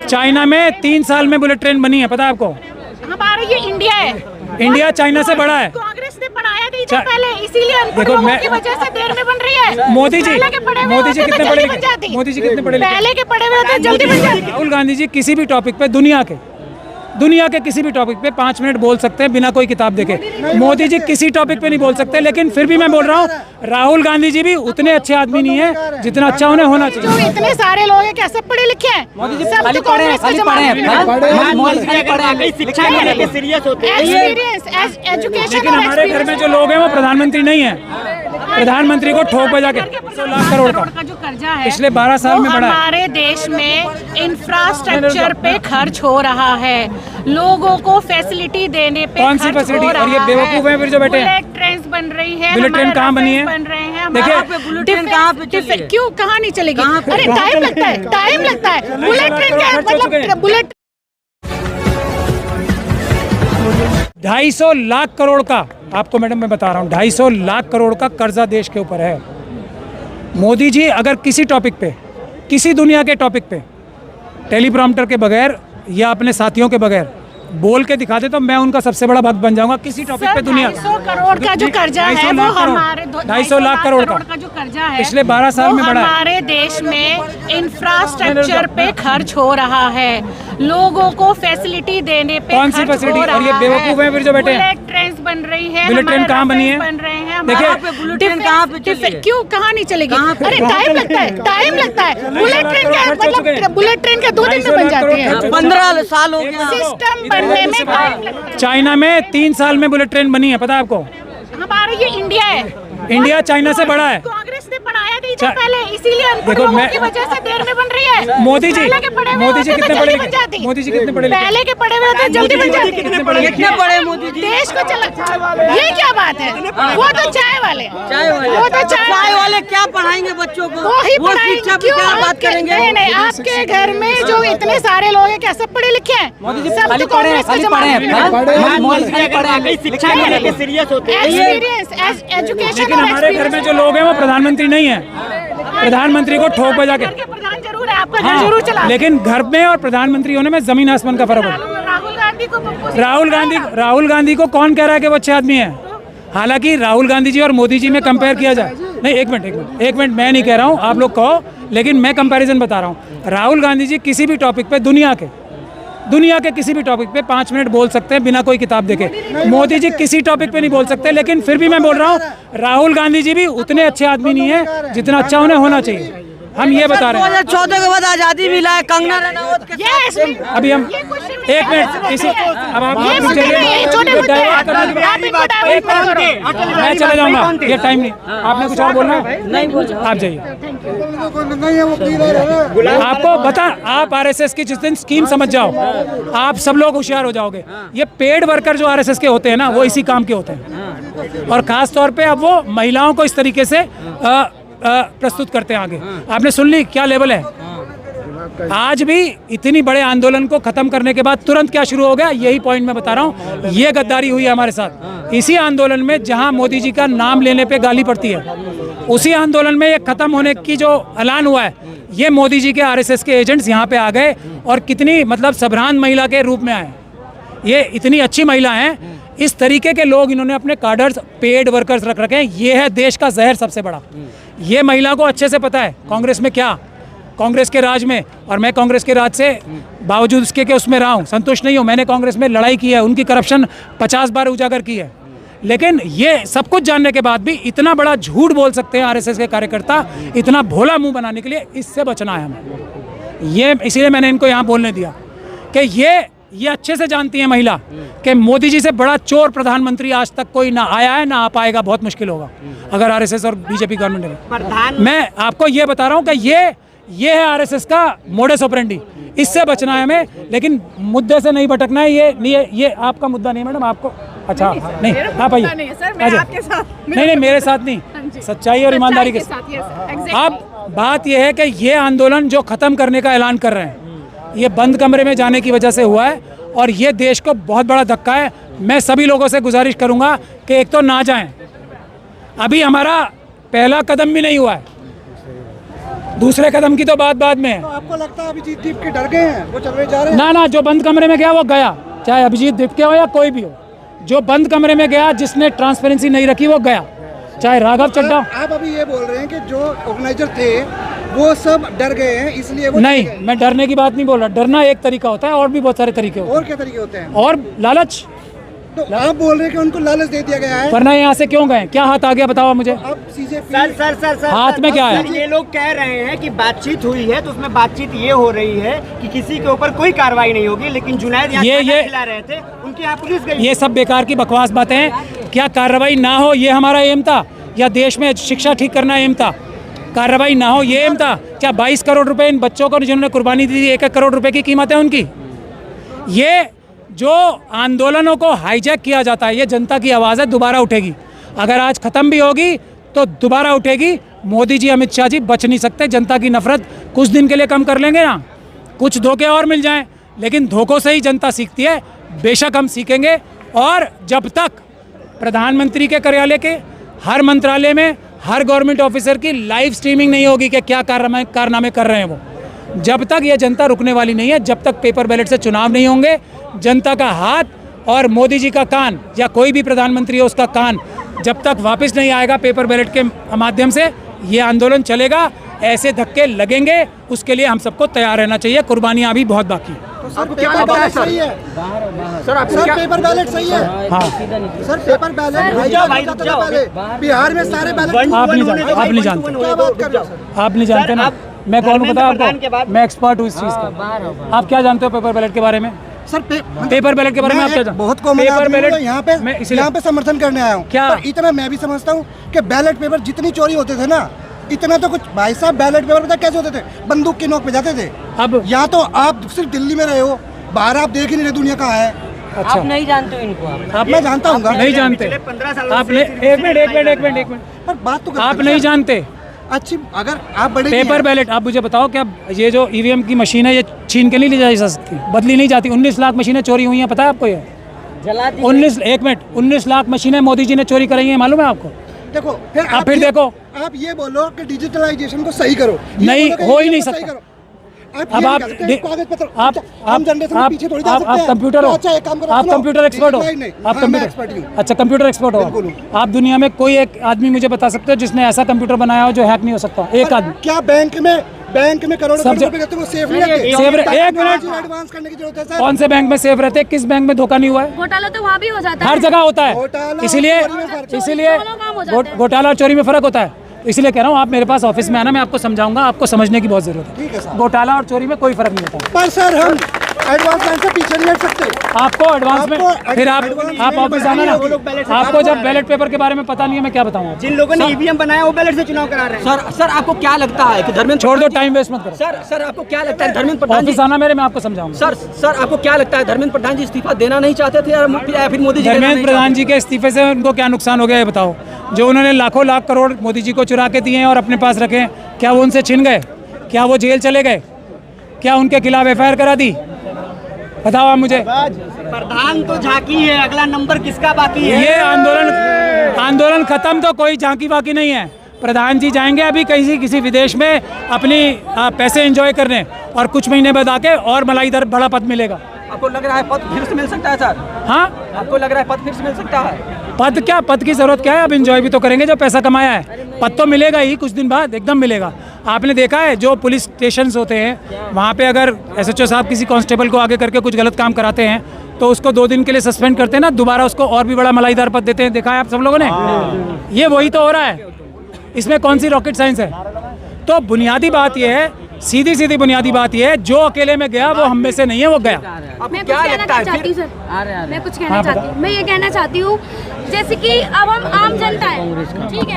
China में 3 साल में बुलेट ट्रेन बनी है, पता है आपको? हमारा ये इंडिया है, इंडिया चाइना से बड़ा है। कांग्रेस ने बनाया नहीं था पहले, इसीलिए अनपढ़ देखो, लोगों मैं- की वजह से देर में बन रही है। मोदी जी पहले के पढ़े हुए मोदी जी होते तो कितने जल्दी पढ़े बन जाती। मोदी जी कितने पढ़े लिखे? पहले के पढ़े हुए होते जल्दी बन जाती। राहुल गांधी जी किसी भी टॉपिक पे दुनिया के किसी भी टॉपिक पे 5 मिनट बोल सकते हैं बिना कोई किताब देखे। मोदी जी किसी टॉपिक पे नहीं बोल सकते, लेकिन फिर भी मैं बोल रहा हूँ राहुल गांधी जी भी उतने अच्छे आदमी नहीं है जितना अच्छा उन्हें होना जो चाहिए। इतने सारे लोग हैं क्या सब पढ़े लिखे हैं? सब तो कांग्रेस के जमाने में एक्सपीरियंस एजुकेशन। लेकिन हमारे घर में जो लोग हैं वो प्रधानमंत्री नहीं है। प्रधानमंत्री को ठोक बजा के 100 लाख करोड़ का जो कर्जा है पिछले 12 साल में बढ़ा है। हमारे देश में इंफ्रास्ट्रक्चर पे खर्च हो रहा है, लोगों को फैसिलिटी देने पे कौन सी खर्च फैसिलिटी? हो और ये रहा बेवकूफ हैं फिर जो बैठे हैं। बुलेट ट्रेन बन रही है, बुलेट ट्रेन कहाँ बनी है? बन रहे हैं। देखिए, बुलेट ट्रेन कहाँ पे चली है? क्यों कहाँ नहीं चलेगी? अरे टाइम लगता है, टाइम लगता है। बुलेट ट्रेन क्या मतलब? बुलेट 250 लाख करोड़ का, आपको मैडम मैं बता रहा हूँ, 250 लाख करोड़ का कर्जा देश के ऊपर है। मोदी जी अगर किसी टॉपिक पे, किसी दुनिया के टॉपिक पे टेलीप्रॉम्प्टर के बगैर या अपने साथियों के बगैर बोल के दिखा दे तो मैं उनका सबसे बड़ा भक्त बन जाऊंगा किसी टॉपिक पे दुनिया। 250 करोड़ का जो कर्जा है वो हमारे 250 लाख करोड़ का जो कर्जा है पिछले 12 साल में बढ़ा है। हमारे देश में इंफ्रास्ट्रक्चर पे खर्च हो रहा है, लोगों को फैसिलिटी देने पे कौन सी खर्च फैसिलिटी? हो और ये रहा बेवकूफ हैं फिर जो बैठे हैं। बुलेट ट्रेन बन रही है, बुलेट ट्रेन कहाँ बनी है? बन रहे हैं। देखिए, बुलेट ट्रेन कहाँ पे चली है? क्यों कहाँ नहीं चलेगी? अरे टाइम लगता है, टाइम लगता है। बुलेट ट्रेन क्या मतलब? बुलेट ट्रेन क्या 2 दिन में बन जाती है? 15 साल हो गया। सिस्टम बनने में टाइम लगता है। चाइना में 3 साल में बुलेट ट्रेन बनी है, पता है आपको? हमारा ये इंडिया है, इंडिया चाइना से बड़ा है। कांग्रेस ने बनाया नहीं था पहले, इसीलिए अनपढ़ देखो, लोगों मैं- की वजह से देर में बन रही है। मोदी जी पहले के पढ़े हुए मोदी जी होते तो कितने पढ़े जल्दी बन लिखे? जाती। मोदी जी कितने पढ़े लिखे? पहले के पढ़े हुए होते जल्दी बन जाती। कितने पढ़े लिखे? कितने पढ़े मोदी जी? देश को चला, ये क्या बात है? वो तो चाय वाले, वो तो चाय वाले क्या पढ़ाएंगे बच्चों को? वो ही वो शिक्षा पे क्या बात करेंगे? नहीं नहीं, आपके घर में जो इतने सारे लोग हैं क्या सब पढ़े लिखे हैं? सब तो कांग्रेस के जमाने में एक्सपीरियंस एजुकेशन। लेकिन हमारे घर में जो लोग हैं वो प्रधानमंत्री नहीं है। प्रधानमंत्री को ठोक बजा के प्रधान जरूर है, आपका घर जरूर चला। लेकिन घर में और प्रधानमंत्री होने में जमीन आसमान का फर्क है। राहुल गांधी को कौन कह रहा है कि वो अच्छे आदमी है? हालांकि राहुल गांधी जी और मोदी जी में कंपेयर किया जाए, नहीं एक मिनट मैं नहीं कह रहा हूँ, आप लोग कहो, लेकिन मैं कंपैरिजन बता रहा हूँ। राहुल गांधी जी किसी भी टॉपिक पे दुनिया के किसी भी टॉपिक पे 5 मिनट बोल सकते हैं बिना कोई किताब देखे। मोदी जी किसी टॉपिक पे नहीं बोल सकते, लेकिन फिर भी मैं बोल रहा हूँ राहुल गांधी जी भी उतने अच्छे आदमी नहीं है जितना अच्छा उन्हें होना चाहिए। हम ये बता रहे हैं। 2014 के बाद आजादी मिला है, कंगना रनावत के साथ। अभी हम एक मिनट इसी अब आप ये मुद्दे नहीं है, छोटे मुद्दे हैं। आप इनको डाइवर्ट करो। मैं चला जाऊंगा, ये टाइम नहीं। आपने कुछ और बोलना है? नहीं बोला। आप जाइए। आपको बता, आप आरएसएस की जिस दिन स्कीम समझ जाओ, आप सब लोग होशियार हो जाओगे। ये पेड वर्कर जो आरएसएस के होते हैं ना, वो इसी काम के होते हैं, और खास तौर पे अब वो महिलाओं को इस तरीके से प्रस्तुत करते हैं आगे। आपने सुन ली क्या लेवल है? आज भी इतनी बड़े आंदोलन को खत्म करने के बाद तुरंत क्या शुरू हो गया, यही पॉइंट मैं बता रहा हूँ। ये गद्दारी हुई है हमारे साथ। इसी आंदोलन में जहां मोदी जी का नाम लेने पे गाली पड़ती है, उसी आंदोलन में ये खत्म होने की जो ऐलान हुआ है, ये मोदी जी के आरएसएस के एजेंट्स यहाँ पे आ गए और कितनी मतलब सभ्रांत महिला के रूप में आए। ये इतनी अच्छी महिला हैं, इस तरीके के लोग इन्होंने अपने कार्डर्स पेड वर्कर्स रख रखे हैं। ये है देश का जहर सबसे बड़ा। ये महिला को अच्छे से पता है कांग्रेस में क्या, कांग्रेस के राज में, और मैं कांग्रेस के राज से बावजूद इसके कि उसमें रहा हूँ, संतुष्ट नहीं हूँ। मैंने कांग्रेस में लड़ाई की है, उनकी करप्शन 50 बार उजागर की है, लेकिन ये सब कुछ जानने के बाद भी इतना बड़ा झूठ बोल सकते हैं आरएसएस के कार्यकर्ता, इतना भोला मुंह बनाने के लिए। इससे बचना है हमें। ये इसीलिए मैंने इनको यहाँ बोलने दिया कि ये अच्छे से जानती है महिला कि मोदी जी से बड़ा चोर प्रधानमंत्री आज तक कोई ना आया है, ना आ पाएगा। बहुत मुश्किल होगा अगर आरएसएस और बीजेपी गवर्नमेंट में। मैं आपको ये बता रहा हूँ कि ये है आरएसएस का मोडस ऑपरेंडी। इससे बचना है हमें, लेकिन मुद्दे से नहीं भटकना है। ये आपका मुद्दा नहीं मैडम, आपको अच्छा नहीं, आप आइए। नहीं मेरे साथ नहीं, सच्चाई और ईमानदारी के साथ। अब बात यह है कि ये आंदोलन जो खत्म करने का ऐलान कर रहे हैं, ये बंद कमरे में जाने की वजह से हुआ है, और ये देश को बहुत बड़ा धक्का है। मैं सभी लोगों से गुजारिश करूंगा कि एक तो ना जाएं, अभी हमारा पहला कदम भी नहीं हुआ है। दूसरे कदम की तो बात बाद में है। तो आपको लगता है अभिजीत दीप के डर गए हैं, वो चलवे जा रहे हैं? ना ना, जो बंद कमरे में गया वो गया, चाहे अभिजीत दीपके हो या कोई भी हो। जो बंद कमरे में गया, जिसने ट्रांसपेरेंसी नहीं रखी, वो गया, चाहे राघव चड्ढा। आप अभी ये बोल रहे हैं कि जो ऑर्गेनाइजर थे वो सब डर गए हैं, इसलिए वो नहीं, मैं डरने की बात नहीं बोल रहा। डरना एक तरीका होता है, और भी बहुत सारे तरीके होते और क्या तरीके होते हैं? हैं। और लालच, तो आप बोल रहे हैं कि उनको लालच दे दिया गया है। वरना यहाँ से क्यों गए? क्या हाथ आ गया बताओ मुझे? अब सीजे सर हाथ में क्या है? ये लोग कह रहे हैं कि बातचीत हुई है, तो उसमें बातचीत ये हो रही है कि किसी के ऊपर कोई कार्रवाई नहीं होगी, लेकिन जुनैद यहाँ ये खिला रहे थे, उनकी यहाँ पुलिस गई। ये सब बेकार की बकवास बातें हैं। क्या कार्रवाई ना हो ये हमारा एम था, या देश में शिक्षा ठीक करना एम था? कार्रवाई ना हो ये एम था क्या? 22 करोड़ रुपए इन बच्चों को जिन्होंने कुर्बानी दी थी, 1-1 करोड़ रुपए की कीमत है उनकी। ये जो आंदोलनों को हाईजैक किया जाता है, ये जनता की आवाज़ है, दोबारा उठेगी। अगर आज ख़त्म भी होगी तो दोबारा उठेगी। मोदी जी, अमित शाह जी बच नहीं सकते। जनता की नफरत कुछ दिन के लिए कम कर लेंगे ना, कुछ धोखे और मिल जाएं, लेकिन धोखों से ही जनता सीखती है। बेशक हम सीखेंगे। और जब तक प्रधानमंत्री के कार्यालय के हर मंत्रालय में हर गवर्नमेंट ऑफिसर की लाइव स्ट्रीमिंग नहीं होगी कि क्या कारनामे कर रहे हैं वो, जब तक ये जनता रुकने वाली नहीं है। जब तक पेपर बैलेट से चुनाव नहीं होंगे, जनता का हाथ और मोदी जी का कान, या कोई भी प्रधानमंत्री हो उसका कान, जब तक वापस नहीं आएगा पेपर बैलेट के माध्यम से, ये आंदोलन चलेगा। ऐसे धक्के लगेंगे, उसके लिए हम सबको तैयार रहना चाहिए। कुर्बानियाँ अभी बहुत बाकी हैं। सर पेपर बैलेट सही है? सर पेपर बैलेट सही है? हाँ, सर पेपर बैलेट बिहार में सारे बैलेट आप नहीं जानते, क्या बात कर रहे हो सर? आप नहीं जानते ना। मैं कौन हूँ पता है आपको? मैं एक्सपर्ट हूँ इस चीज़ का। आप क्या जानते हो पेपर बैलेट के बारे में? सर पेपर बैलेट के बारे में आप क्या जानते? बहुत कॉमन पेपर बैलेट यहाँ पे समर्थन करने आया हूँ। क्या? पर इतना मैं भी समझता हूँ कि बैलेट पेपर जितनी चोरी होते थे ना, इतना तो कुछ भाई साहब बैलेट पेपर पता कैसे होते थे? बंदूक की नोक पे जाते थे। अब या तो आप सिर्फ दिल्ली में रहे हो, बाहर आप देख ही नहीं रहे दुनिया कहाँ है। अच्छा, आप नहीं जानते हो इनको? आप मैं जानता हूँ। नहीं जानते? 15 साल आपने एक मिनट पर बात तो आप नहीं जानते अच्छी, अगर आप बड़े पेपर बैलेट। आप मुझे बताओ, क्या ये जो ईवीएम की मशीन है, ये छीन के नहीं ली जा सकती, बदली नहीं जाती? 19 लाख मशीनें चोरी हुई हैं, पता है आपको? ये जला दी। 19 लाख मशीनें मोदी जी ने चोरी कराई हैं, मालूम है आपको? देखो फिर आप फिर देखो, आप ये बोलो कि डिजिटलाइजेशन को सही करो, नहीं हो ही नहीं सकता। अब आप कागज पत्र आप पीछे थोड़ी जा सकते हैं। कंप्यूटर हो, अच्छा एक काम करो, आप कंप्यूटर एक्सपर्ट हो, आप मैं कंप्यूटर एक्सपर्ट हूँ। अच्छा कंप्यूटर एक्सपर्ट हो आप। दुनिया में कोई एक आदमी मुझे बता सकते हो जिसने ऐसा कंप्यूटर बनाया हो जो हैक नहीं हो सकता? एक आदमी। क्या बैंक में करोड़ों रुपए रहते हैं, वो सेफ नहीं रहते? सेफ एक मिनट, एडवांस करने की जरूरत है सर। कौन से बैंक में सेफ रहते हैं? किस बैंक में धोखा नहीं हुआ है? घोटाला तो वहाँ भी हो जाता है, हर जगह होता है। घोटाला इसीलिए और चोरी में फर्क है। इसीलिए दोनों काम हो जाते हैं। घोटाला और चोरी में फर्क होता है। इसलिए कह रहा हूँ, आप मेरे पास ऑफिस में आना, मैं आपको समझाऊंगा। आपको समझने की बहुत जरूरत ठीक है है। सर। घोटाला और चोरी में कोई फर्क नहीं होता। पर सर हम एडवांस लाइन से पीछे नहीं हट सकते। आपको एडवांस में आपको फिर आप एडवांस ऑफिस आना ना। वो लोग बैलेट से आपको जब बैलेट पेपर के बारे में पता नहीं है, मैं क्या बताऊँ? जिन लोगों ने ईवीएम बनाया वो बैलेट से चुनाव करा रहे हैं। सर आपको क्या लगता है कि धर्मेंद्र छोड़ दो, टाइम वेस्ट मत करो। सर आपको क्या लगता है धर्मेंद्र प्रधान जी? ऑफिस आना मेरे, मैं आपको समझाऊंगा। सर आपको क्या लगता है धर्मेंद्र प्रधान जी इस्तीफा देना नहीं चाहते थे या फिर मोदी जी धर्मेंद्र प्रधान जी के इस्तीफे से उनको क्या नुकसान हो गया ये बताओ? जो उन्होंने लाखों लाख करोड़ मोदी जी को चुरा के दिए हैं और अपने पास रखे हैं, क्या वो उनसे छिन गए? क्या वो जेल चले गए? क्या उनके खिलाफ एफआईआर करा दी? बताओ आप मुझे। प्रधान तो झांकी है, अगला नंबर किसका बाकी है? ये आंदोलन खत्म तो कोई झांकी बाकी नहीं है। प्रधान जी जाएंगे अभी कहीं किसी विदेश में अपनी पैसे एंजॉय करने, और कुछ महीने बाद आके और मलाईदार बड़ा पद मिलेगा। आपको लग रहा है पद फिर से मिल सकता है सर? हाँ, आपको लग रहा है पद फिर से मिल सकता है? पद क्या, पद की जरूरत क्या है? अब एंजॉय भी तो करेंगे जो पैसा कमाया है। पद तो मिलेगा ही कुछ दिन बाद, एकदम मिलेगा। आपने देखा है जो पुलिस स्टेशंस होते हैं, वहाँ पे अगर एसएचओ साहब किसी कांस्टेबल को आगे करके कुछ गलत काम कराते हैं तो उसको 2 दिन के लिए सस्पेंड करते हैं ना, दोबारा उसको और भी बड़ा मलाईदार पद देते हैं। देखा है आप सब लोगों ने? ये वही तो हो रहा है। इसमें कौन सी रॉकेट साइंस है? तो बुनियादी बात यह है, सीधी बुनियादी बात यह है, जो अकेले में गया वो हम में से नहीं है, वो गया। मैं कुछ कहना चाहती हूँ सर, मैं कुछ कहना चाहती हूँ। मैं ये कहना चाहती हूँ, जैसे कि अब हम आम जनता है, ठीक है?